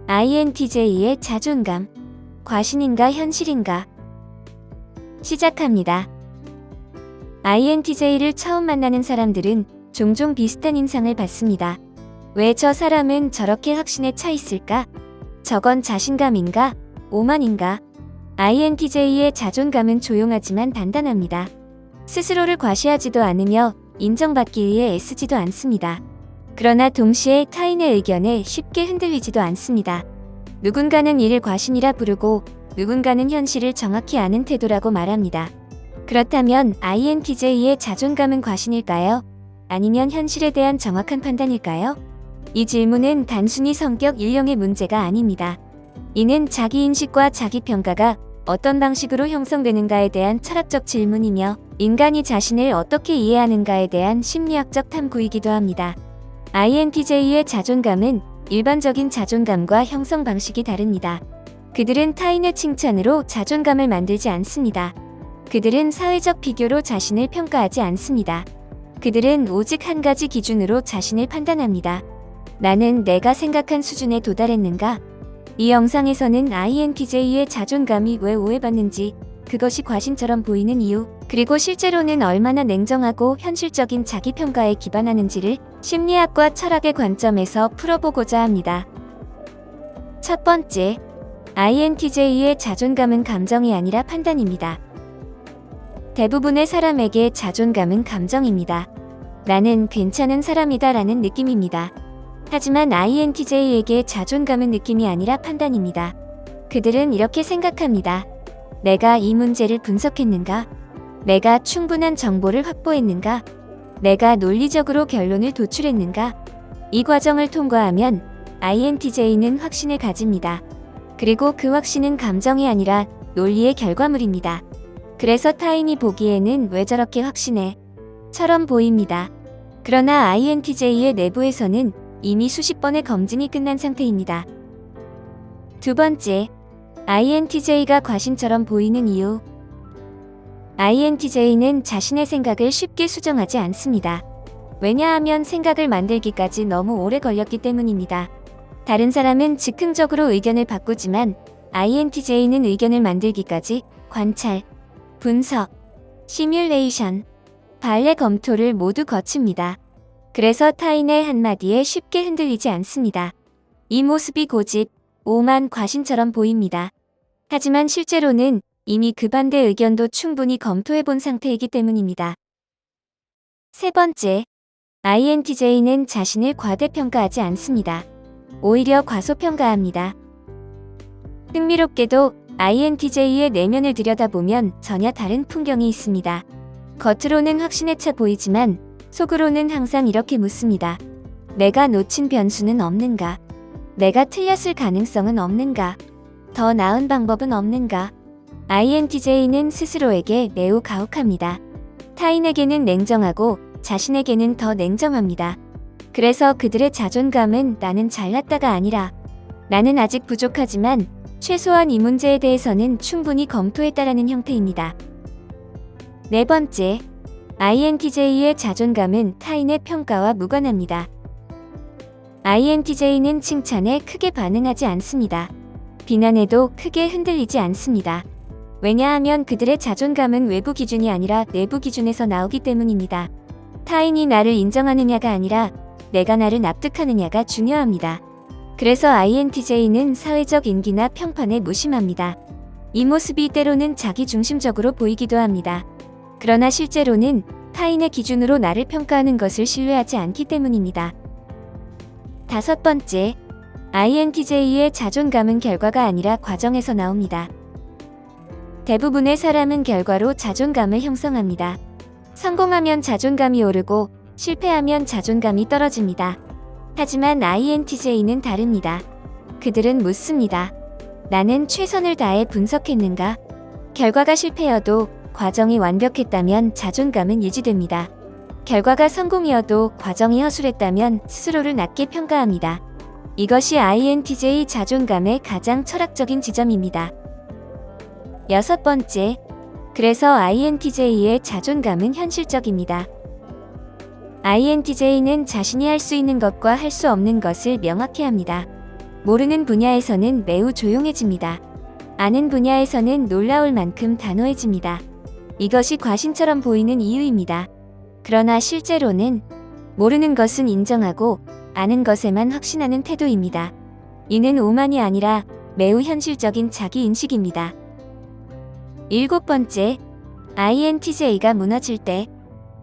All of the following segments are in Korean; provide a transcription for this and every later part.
INTJ의 자존감. 과신인가 현실인가? 시작합니다. INTJ를 처음 만나는 사람들은 종종 비슷한 인상을 받습니다. 왜 저 사람은 저렇게 확신에 차 있을까? 저건 자신감인가? 오만인가? INTJ의 자존감은 조용하지만 단단합니다. 스스로를 과시하지도 않으며 인정받기 위해 애쓰지도 않습니다. 그러나 동시에 타인의 의견에 쉽게 흔들리지도 않습니다. 누군가는 이를 과신이라 부르고 누군가는 현실을 정확히 아는 태도라고 말합니다. 그렇다면 INTJ의 자존감은 과신일까요? 아니면 현실에 대한 정확한 판단일까요? 이 질문은 단순히 성격 일형의 문제가 아닙니다. 이는 자기인식과 자기평가가 어떤 방식으로 형성되는가에 대한 철학적 질문이며 인간이 자신을 어떻게 이해하는가에 대한 심리학적 탐구이기도 합니다. INTJ의 자존감은 일반적인 자존감과 형성 방식이 다릅니다. 그들은 타인의 칭찬으로 자존감을 만들지 않습니다. 그들은 사회적 비교로 자신을 평가하지 않습니다. 그들은 오직 한 가지 기준으로 자신을 판단합니다. 나는 내가 생각한 수준에 도달했는가? 이 영상에서는 INTJ의 자존감이 왜 오해받는지, 그것이 과신처럼 보이는 이유, 그리고 실제로는 얼마나 냉정하고 현실적인 자기평가에 기반하는지를 심리학과 철학의 관점에서 풀어보고자 합니다. 첫 번째, INTJ의 자존감은 감정이 아니라 판단입니다. 대부분의 사람에게 자존감은 감정입니다. 나는 괜찮은 사람이다 라는 느낌입니다. 하지만 INTJ에게 자존감은 느낌이 아니라 판단입니다. 그들은 이렇게 생각합니다. 내가 이 문제를 분석했는가? 내가 충분한 정보를 확보했는가? 내가 논리적으로 결론을 도출했는가? 이 과정을 통과하면 INTJ는 확신을 가집니다. 그리고 그 확신은 감정이 아니라 논리의 결과물입니다. 그래서 타인이 보기에는 왜 저렇게 확신해? 처럼 보입니다. 그러나 INTJ의 내부에서는 이미 수십 번의 검증이 끝난 상태입니다. 두 번째, INTJ가 과신처럼 보이는 이유. INTJ는 자신의 생각을 쉽게 수정하지 않습니다. 왜냐하면 생각을 만들기까지 너무 오래 걸렸기 때문입니다. 다른 사람은 즉흥적으로 의견을 바꾸지만 INTJ는 의견을 만들기까지 관찰, 분석, 시뮬레이션, 반래 검토를 모두 거칩니다. 그래서 타인의 한마디에 쉽게 흔들리지 않습니다. 이 모습이 고집, 오만, 과신처럼 보입니다. 하지만 실제로는 이미 그 반대 의견도 충분히 검토해본 상태이기 때문입니다. 세 번째, INTJ는 자신을 과대평가하지 않습니다. 오히려 과소평가합니다. 흥미롭게도 INTJ의 내면을 들여다보면 전혀 다른 풍경이 있습니다. 겉으로는 확신에 차 보이지만 속으로는 항상 이렇게 묻습니다. 내가 놓친 변수는 없는가? 내가 틀렸을 가능성은 없는가? 더 나은 방법은 없는가? INTJ는 스스로에게 매우 가혹합니다. 타인에게는 냉정하고 자신에게는 더 냉정합니다. 그래서 그들의 자존감은 나는 잘났다가 아니라 나는 아직 부족하지만 최소한 이 문제에 대해서는 충분히 검토했다라는 형태입니다. 네 번째, INTJ의 자존감은 타인의 평가와 무관합니다. INTJ는 칭찬에 크게 반응하지 않습니다. 비난에도 크게 흔들리지 않습니다. 왜냐하면 그들의 자존감은 외부 기준이 아니라 내부 기준에서 나오기 때문입니다. 타인이 나를 인정하느냐가 아니라 내가 나를 납득하느냐가 중요합니다. 그래서 INTJ는 사회적 인기나 평판에 무심합니다. 이 모습이 때로는 자기중심적으로 보이기도 합니다. 그러나 실제로는 타인의 기준으로 나를 평가하는 것을 신뢰하지 않기 때문입니다. 다섯 번째, INTJ의 자존감은 결과가 아니라 과정에서 나옵니다. 대부분의 사람은 결과로 자존감을 형성합니다. 성공하면 자존감이 오르고 실패하면 자존감이 떨어집니다. 하지만 INTJ는 다릅니다. 그들은 묻습니다. 나는 최선을 다해 분석했는가? 결과가 실패여도 과정이 완벽했다면 자존감은 유지됩니다. 결과가 성공이어도 과정이 허술했다면 스스로를 낮게 평가합니다. 이것이 INTJ 자존감의 가장 철학적인 지점입니다. 여섯 번째, 그래서 INTJ의 자존감은 현실적입니다. INTJ는 자신이 할 수 있는 것과 할 수 없는 것을 명확히 합니다. 모르는 분야에서는 매우 조용해집니다. 아는 분야에서는 놀라울 만큼 단호해집니다. 이것이 과신처럼 보이는 이유입니다. 그러나 실제로는 모르는 것은 인정하고 아는 것에만 확신하는 태도입니다. 이는 오만이 아니라 매우 현실적인 자기인식입니다. 7번째, INTJ가 무너질 때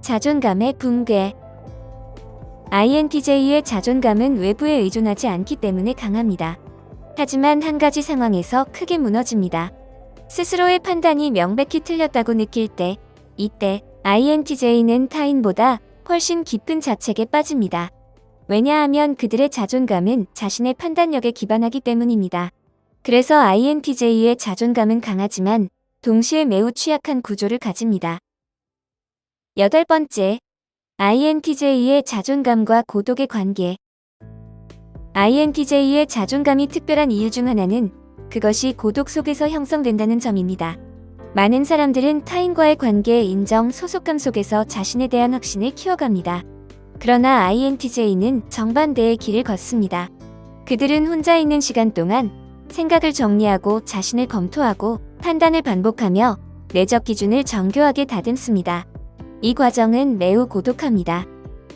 자존감의 붕괴. INTJ의 자존감은 외부에 의존하지 않기 때문에 강합니다. 하지만 한 가지 상황에서 크게 무너집니다. 스스로의 판단이 명백히 틀렸다고 느낄 때, 이때 INTJ는 타인보다 훨씬 깊은 자책에 빠집니다. 왜냐하면 그들의 자존감은 자신의 판단력에 기반하기 때문입니다. 그래서 INTJ의 자존감은 강하지만 동시에 매우 취약한 구조를 가집니다. 8번째, INTJ의 자존감과 고독의 관계. INTJ의 자존감이 특별한 이유 중 하나는 그것이 고독 속에서 형성된다는 점입니다. 많은 사람들은 타인과의 관계, 인정, 소속감 속에서 자신에 대한 확신을 키워갑니다. 그러나 INTJ는 정반대의 길을 걷습니다. 그들은 혼자 있는 시간 동안 생각을 정리하고 자신을 검토하고 판단을 반복하며 내적 기준을 정교하게 다듬습니다. 이 과정은 매우 고독합니다.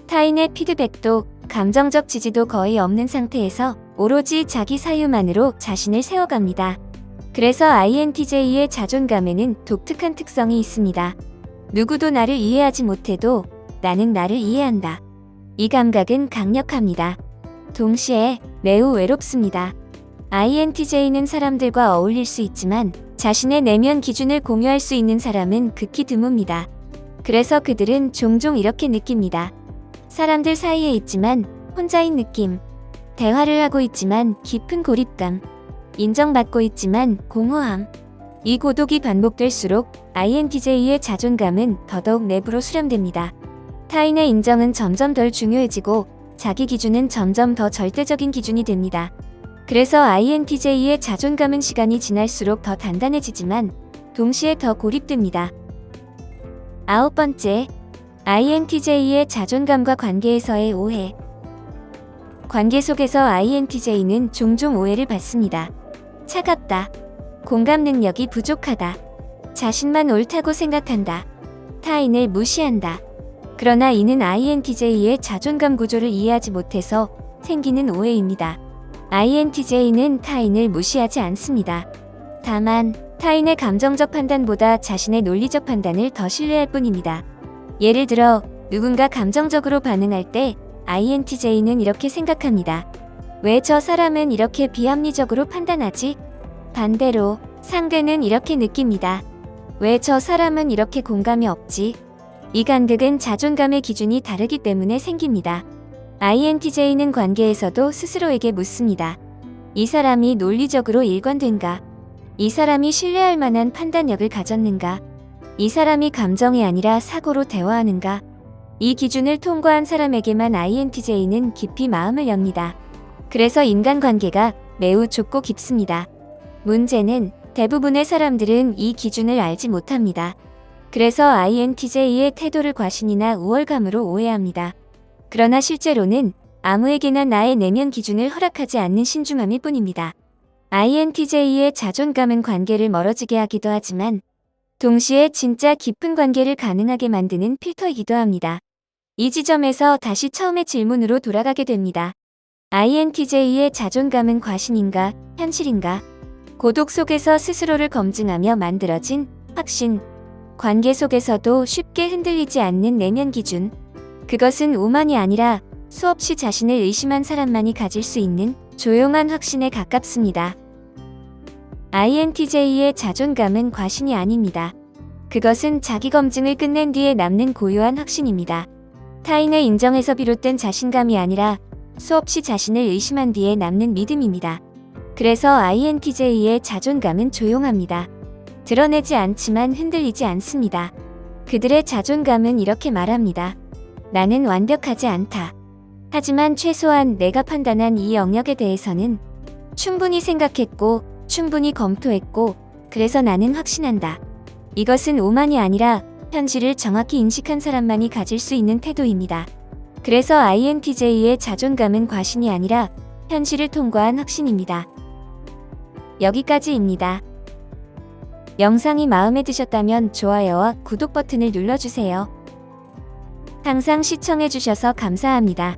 타인의 피드백도 감정적 지지도 거의 없는 상태에서 오로지 자기 사유만으로 자신을 세워갑니다. 그래서 INTJ의 자존감에는 독특한 특성이 있습니다. 누구도 나를 이해하지 못해도 나는 나를 이해한다. 이 감각은 강력합니다. 동시에 매우 외롭습니다. INTJ는 사람들과 어울릴 수 있지만 자신의 내면 기준을 공유할 수 있는 사람은 극히 드뭅니다. 그래서 그들은 종종 이렇게 느낍니다. 사람들 사이에 있지만 혼자인 느낌. 대화를 하고 있지만 깊은 고립감. 인정받고 있지만 공허함. 이 고독이 반복될수록 INTJ의 자존감은 더더욱 내부로 수렴됩니다. 타인의 인정은 점점 덜 중요해지고 자기 기준은 점점 더 절대적인 기준이 됩니다. 그래서 INTJ의 자존감은 시간이 지날수록 더 단단해지지만 동시에 더 고립됩니다. 9번째, INTJ의 자존감과 관계에서의 오해. 관계 속에서 INTJ는 종종 오해를 받습니다. 차갑다. 공감 능력이 부족하다. 자신만 옳다고 생각한다. 타인을 무시한다. 그러나 이는 INTJ의 자존감 구조를 이해하지 못해서 생기는 오해입니다. INTJ는 타인을 무시하지 않습니다. 다만 타인의 감정적 판단보다 자신의 논리적 판단을 더 신뢰할 뿐입니다. 예를 들어 누군가 감정적으로 반응할 때 INTJ는 이렇게 생각합니다. 왜 저 사람은 이렇게 비합리적으로 판단하지? 반대로 상대는 이렇게 느낍니다. 왜 저 사람은 이렇게 공감이 없지? 이 간극은 자존감의 기준이 다르기 때문에 생깁니다. INTJ는 관계에서도 스스로에게 묻습니다. 이 사람이 논리적으로 일관된가? 이 사람이 신뢰할 만한 판단력을 가졌는가? 이 사람이 감정이 아니라 사고로 대화하는가? 이 기준을 통과한 사람에게만 INTJ는 깊이 마음을 엽니다. 그래서 인간관계가 매우 좁고 깊습니다. 문제는 대부분의 사람들은 이 기준을 알지 못합니다. 그래서 INTJ의 태도를 과신이나 우월감으로 오해합니다. 그러나 실제로는 아무에게나 나의 내면 기준을 허락하지 않는 신중함일 뿐입니다. INTJ의 자존감은 관계를 멀어지게 하기도 하지만 동시에 진짜 깊은 관계를 가능하게 만드는 필터이기도 합니다. 이 지점에서 다시 처음의 질문으로 돌아가게 됩니다. INTJ의 자존감은 과신인가, 현실인가? 고독 속에서 스스로를 검증하며 만들어진 확신. 관계 속에서도 쉽게 흔들리지 않는 내면 기준. 그것은 오만이 아니라 수없이 자신을 의심한 사람만이 가질 수 있는 조용한 확신에 가깝습니다. INTJ의 자존감은 과신이 아닙니다. 그것은 자기 검증을 끝낸 뒤에 남는 고요한 확신입니다. 타인의 인정에서 비롯된 자신감이 아니라 수없이 자신을 의심한 뒤에 남는 믿음입니다. 그래서 INTJ의 자존감은 조용합니다. 드러내지 않지만 흔들리지 않습니다. 그들의 자존감은 이렇게 말합니다. 나는 완벽하지 않다. 하지만 최소한 내가 판단한 이 영역에 대해서는 충분히 생각했고 충분히 검토했고 그래서 나는 확신한다. 이것은 오만이 아니라 현실을 정확히 인식한 사람만이 가질 수 있는 태도입니다. 그래서 INTJ의 자존감은 과신이 아니라 현실을 통과한 확신입니다. 여기까지입니다. 영상이 마음에 드셨다면 좋아요와 구독 버튼을 눌러주세요. 항상 시청해주셔서 감사합니다.